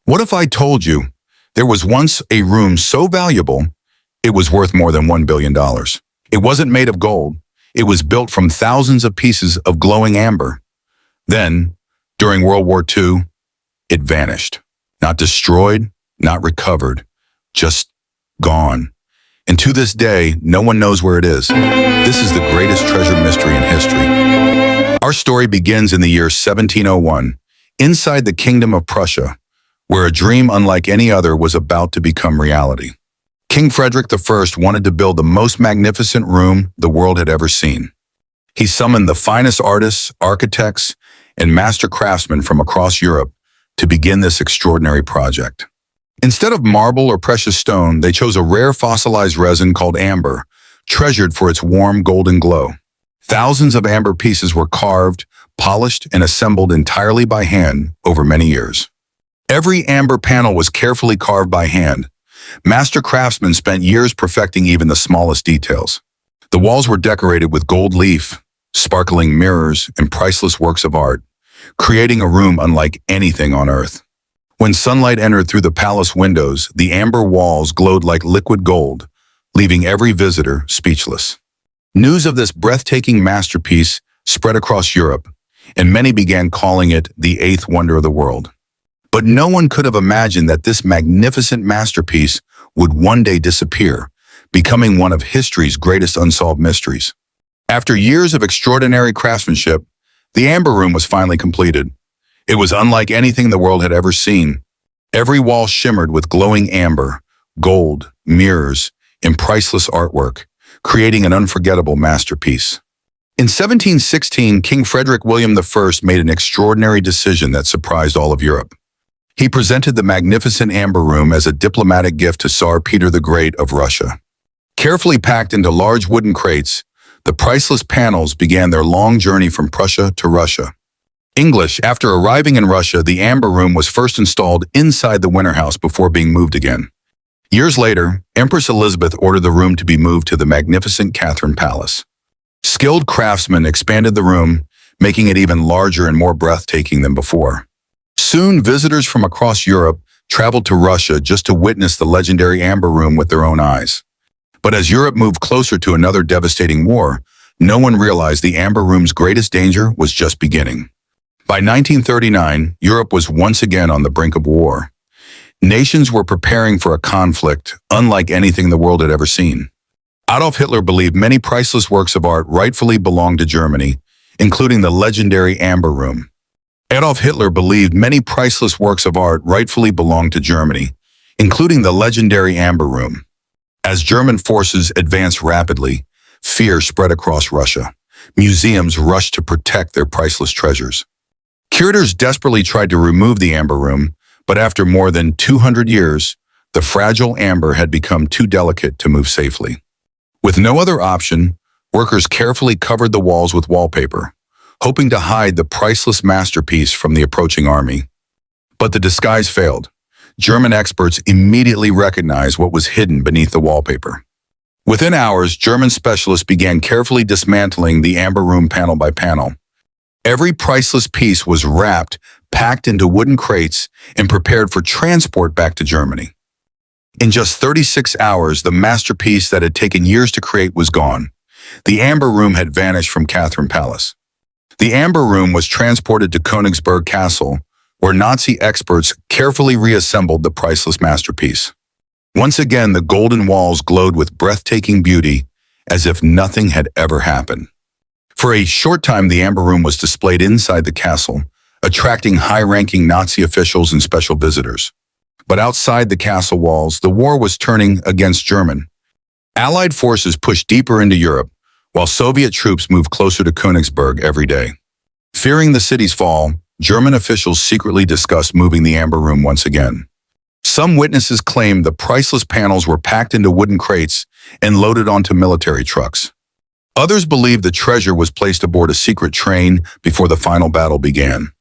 What if I told you there was once a room so valuable it was worth more than $1 billion? It wasn't made of gold. It was built from thousands of pieces of glowing amber. Then, during World War II, it vanished. Not destroyed, not recovered, just gone. And to this day, no one knows where it is. This is the greatest treasure mystery in history. Our story begins in the year 1701, inside the Kingdom of Prussia, where a dream unlike any other was about to become reality. King Frederick I wanted to build the most magnificent room the world had ever seen. He summoned the finest artists, architects, and master craftsmen from across Europe to begin this extraordinary project. Instead of marble or precious stone, they chose a rare fossilized resin called amber, treasured for its warm golden glow. Thousands of amber pieces were carved, polished, and assembled entirely by hand over many years. Every amber panel was carefully carved by hand. Master craftsmen spent years perfecting even the smallest details. The walls were decorated with gold leaf, sparkling mirrors, and priceless works of art, creating a room unlike anything on earth. When sunlight entered through the palace windows, the amber walls glowed like liquid gold, leaving every visitor speechless. News of this breathtaking masterpiece spread across Europe, and many began calling it the eighth wonder of the world. But no one could have imagined that this magnificent masterpiece would one day disappear, becoming one of history's greatest unsolved mysteries. After years of extraordinary craftsmanship, the Amber Room was finally completed. It was unlike anything the world had ever seen. Every wall shimmered with glowing amber, gold, mirrors, and priceless artwork, creating an unforgettable masterpiece. In 1716, King Frederick William I made an extraordinary decision that surprised all of Europe. He presented the magnificent Amber Room as a diplomatic gift to Tsar Peter the Great of Russia. Carefully packed into large wooden crates, the priceless panels began their long journey from Prussia to Russia. After arriving in Russia, the Amber Room was first installed inside the winter house before being moved again. Years later, Empress Elizabeth ordered the room to be moved to the magnificent Catherine Palace. Skilled craftsmen expanded the room, making it even larger and more breathtaking than before. Soon, visitors from across Europe traveled to Russia just to witness the legendary Amber Room with their own eyes. But as Europe moved closer to another devastating war, no one realized the Amber Room's greatest danger was just beginning. By 1939, Europe was once again on the brink of war. Nations were preparing for a conflict unlike anything the world had ever seen. Adolf Hitler believed many priceless works of art rightfully belonged to Germany, including the legendary Amber Room. Adolf Hitler believed many priceless works of art rightfully belonged to Germany, including the legendary Amber Room. As German forces advanced rapidly, fear spread across Russia. Museums rushed to protect their priceless treasures. Curators desperately tried to remove the Amber Room, but after more than 200 years, the fragile amber had become too delicate to move safely. With no other option, workers carefully covered the walls with wallpaper, hoping to hide the priceless masterpiece from the approaching army. But the disguise failed. German experts immediately recognized what was hidden beneath the wallpaper. Within hours, German specialists began carefully dismantling the Amber Room panel by panel. Every priceless piece was wrapped, packed into wooden crates, and prepared for transport back to Germany. In just 36 hours, the masterpiece that had taken years to create was gone. The Amber Room had vanished from Catherine Palace. The Amber Room was transported to Königsberg Castle, where Nazi experts carefully reassembled the priceless masterpiece. Once again, the golden walls glowed with breathtaking beauty, as if nothing had ever happened. For a short time, the Amber Room was displayed inside the castle, attracting high-ranking Nazi officials and special visitors. But outside the castle walls, the war was turning against Germany. Allied forces pushed deeper into Europe, while Soviet troops moved closer to Königsberg every day. Fearing the city's fall, German officials secretly discussed moving the Amber Room once again. Some witnesses claimed the priceless panels were packed into wooden crates and loaded onto military trucks. Others believed the treasure was placed aboard a secret train before the final battle began.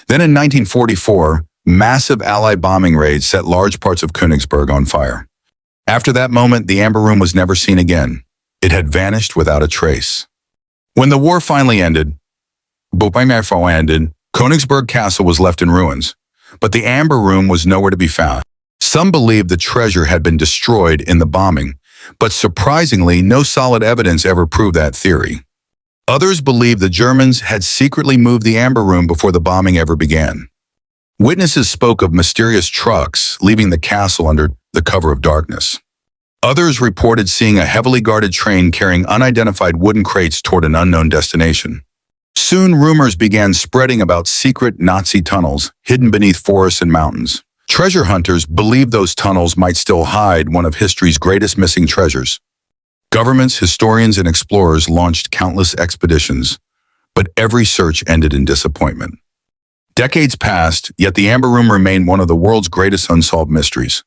Then in 1944, massive Allied bombing raids set large parts of Königsberg on fire. After that moment, the Amber Room was never seen again. It had vanished without a trace. When the war finally ended, Königsberg Castle was left in ruins, But the Amber Room was nowhere to be found. Some believed the treasure had been destroyed in the bombing, but surprisingly, no solid evidence ever proved that theory. Others believed the Germans had secretly moved the Amber Room before the bombing ever began. Witnesses spoke of mysterious trucks leaving the castle under the cover of darkness. Others reported seeing a heavily guarded train carrying unidentified wooden crates toward an unknown destination. Soon, rumors began spreading about secret Nazi tunnels hidden beneath forests and mountains. Treasure hunters believed those tunnels might still hide one of history's greatest missing treasures. Governments, historians, and explorers launched countless expeditions, but every search ended in disappointment. Decades passed, yet the Amber Room remained one of the world's greatest unsolved mysteries.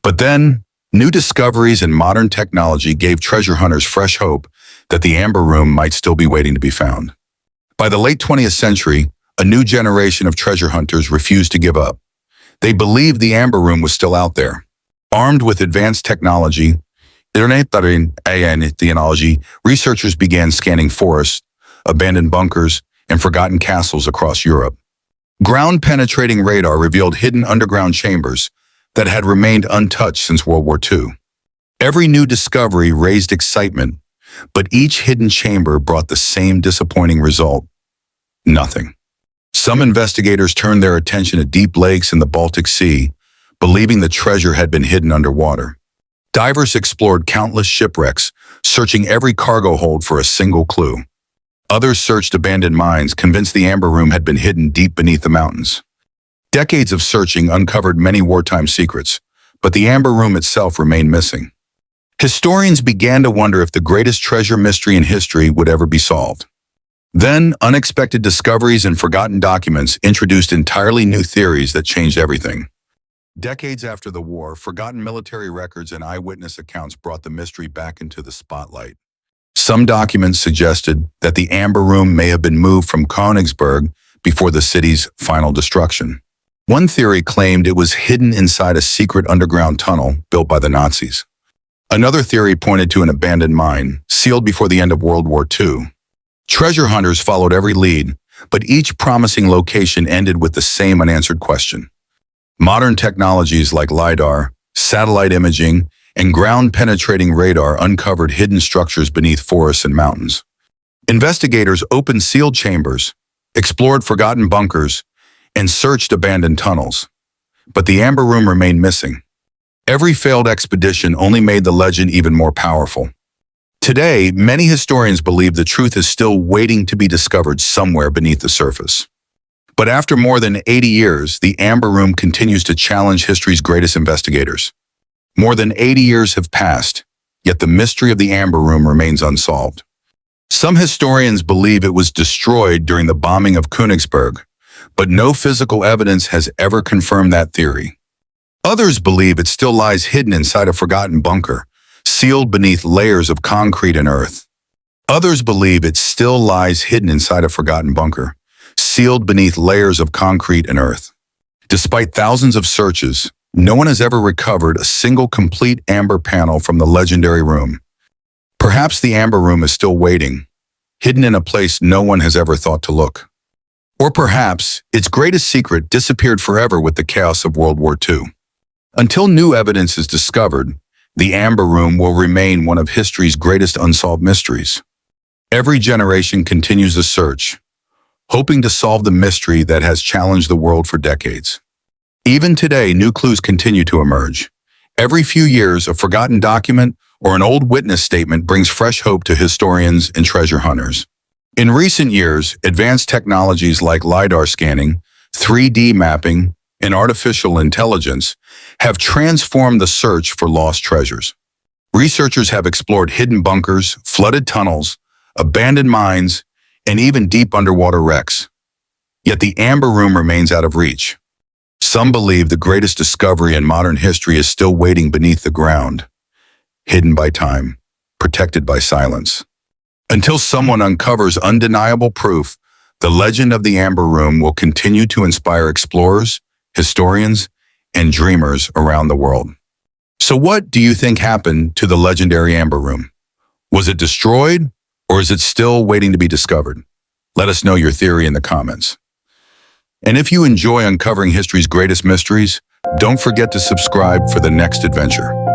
But then, new discoveries and modern technology gave treasure hunters fresh hope that the Amber Room might still be waiting to be found. By the late 20th century, a new generation of treasure hunters refused to give up. They believed the Amber Room was still out there. Armed with advanced technology, researchers began scanning forests, abandoned bunkers, and forgotten castles across Europe. Ground-penetrating radar revealed hidden underground chambers that had remained untouched since World War II. Every new discovery raised excitement, but each hidden chamber brought the same disappointing result: nothing. Some investigators turned their attention to deep lakes in the Baltic Sea, believing the treasure had been hidden underwater. Divers explored countless shipwrecks, searching every cargo hold for a single clue. Others searched abandoned mines, convinced the Amber Room had been hidden deep beneath the mountains. Decades of searching uncovered many wartime secrets, but the Amber Room itself remained missing. Historians began to wonder if the greatest treasure mystery in history would ever be solved. Then, unexpected discoveries and forgotten documents introduced entirely new theories that changed everything. Decades after the war, forgotten military records and eyewitness accounts brought the mystery back into the spotlight. Some documents suggested that the Amber Room may have been moved from Königsberg before the city's final destruction. One theory claimed it was hidden inside a secret underground tunnel built by the Nazis. Another theory pointed to an abandoned mine, sealed before the end of World War II. Treasure hunters followed every lead, but each promising location ended with the same unanswered question. Modern technologies like LiDAR, satellite imaging, and ground-penetrating radar uncovered hidden structures beneath forests and mountains. Investigators opened sealed chambers, explored forgotten bunkers, and searched abandoned tunnels. But the Amber Room remained missing. Every failed expedition only made the legend even more powerful. Today, many historians believe the truth is still waiting to be discovered somewhere beneath the surface. But after more than 80 years, the Amber Room continues to challenge history's greatest investigators. More than 80 years have passed, yet the mystery of the Amber Room remains unsolved. Some historians believe it was destroyed during the bombing of Königsberg, but no physical evidence has ever confirmed that theory. Others believe it still lies hidden inside a forgotten bunker, sealed beneath layers of concrete and earth. Others believe it still lies hidden inside a forgotten bunker, sealed beneath layers of concrete and earth. Despite thousands of searches, no one has ever recovered a single complete amber panel from the legendary room. Perhaps the Amber Room is still waiting, hidden in a place no one has ever thought to look. Or perhaps its greatest secret disappeared forever with the chaos of World War II. Until new evidence is discovered, the Amber Room will remain one of history's greatest unsolved mysteries. Every generation continues the search, hoping to solve the mystery that has challenged the world for decades. Even today, new clues continue to emerge. Every few years, a forgotten document or an old witness statement brings fresh hope to historians and treasure hunters. In recent years, advanced technologies like LiDAR scanning, 3D mapping, and artificial intelligence have transformed the search for lost treasures. Researchers have explored hidden bunkers, flooded tunnels, abandoned mines, and even deep underwater wrecks. Yet the Amber Room remains out of reach. Some believe the greatest discovery in modern history is still waiting beneath the ground, hidden by time, protected by silence. Until someone uncovers undeniable proof, the legend of the Amber Room will continue to inspire explorers, historians, and dreamers around the world. So what do you think happened to the legendary Amber Room? Was it destroyed, or is it still waiting to be discovered? Let us know your theory in the comments. And if you enjoy uncovering history's greatest mysteries, don't forget to subscribe for the next adventure.